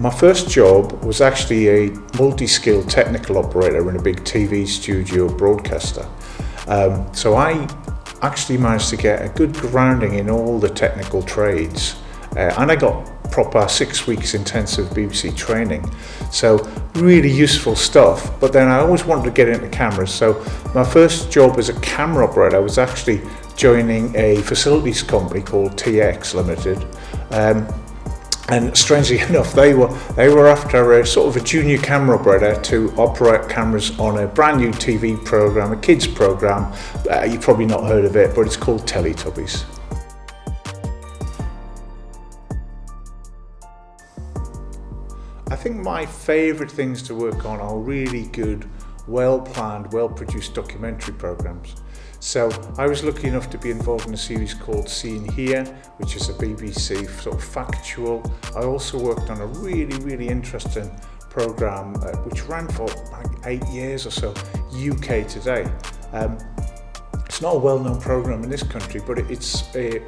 My first job was actually a multi-skilled technical operator in a big TV studio broadcaster. So I actually managed to get a good grounding in all the technical trades, and I got proper 6 weeks intensive BBC training. So really useful stuff, but then I always wanted to get into cameras. So my first job as a camera operator was actually joining a facilities company called TX Limited. And strangely enough, they were after a sort of a junior camera operator to operate cameras on a brand new TV program, a kids program. You've probably not heard of it, but it's called Teletubbies. I think my favourite things to work on are really good, well-planned, well-produced documentary programs. So I was lucky enough to be involved in a series called Seen Here, which is a BBC sort of factual. I also worked on a really interesting program which ran for like 8 years or so, UK Today. It's not a well-known program in this country, but it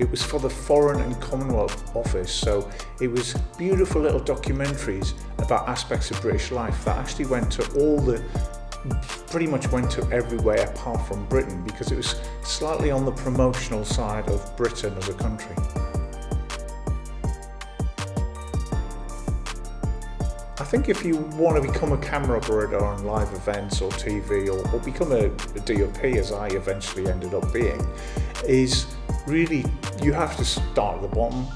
was for the Foreign and Commonwealth Office. So it was beautiful little documentaries about aspects of British life that actually pretty much went to everywhere apart from Britain, because it was slightly on the promotional side of Britain as a country. I think if you want to become a camera operator on live events or TV, or become a DOP, as I eventually ended up being, is really you have to start at the bottom.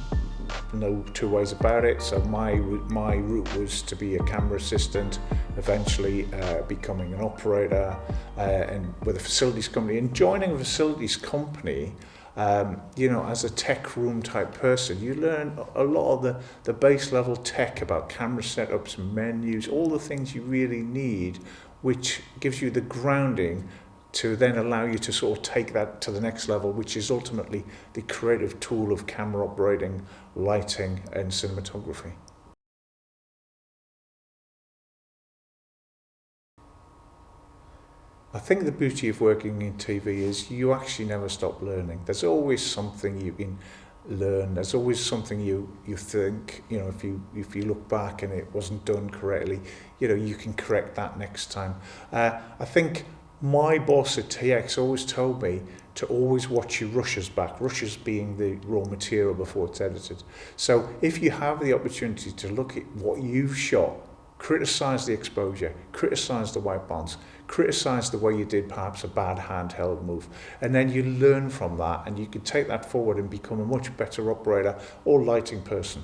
No two ways about it. So my route was to be a camera assistant, eventually becoming an operator, and with a facilities company. And joining a facilities company, as a tech room type person, you learn a lot of the base level tech about camera setups, menus, all the things you really need, which gives you the grounding to then allow you to sort of take that to the next level, which is ultimately the creative tool of camera operating, lighting and cinematography. I think the beauty of working in TV is you actually never stop learning. There's always something you can learn. There's always something you think, if you look back and it wasn't done correctly, you can correct that next time. I think my boss at TX always told me to always watch your rushes back, rushes being the raw material before it's edited. So if you have the opportunity to look at what you've shot, criticise the exposure, criticise the white balance, criticise the way you did perhaps a bad handheld move, and then you learn from that and you can take that forward and become a much better operator or lighting person.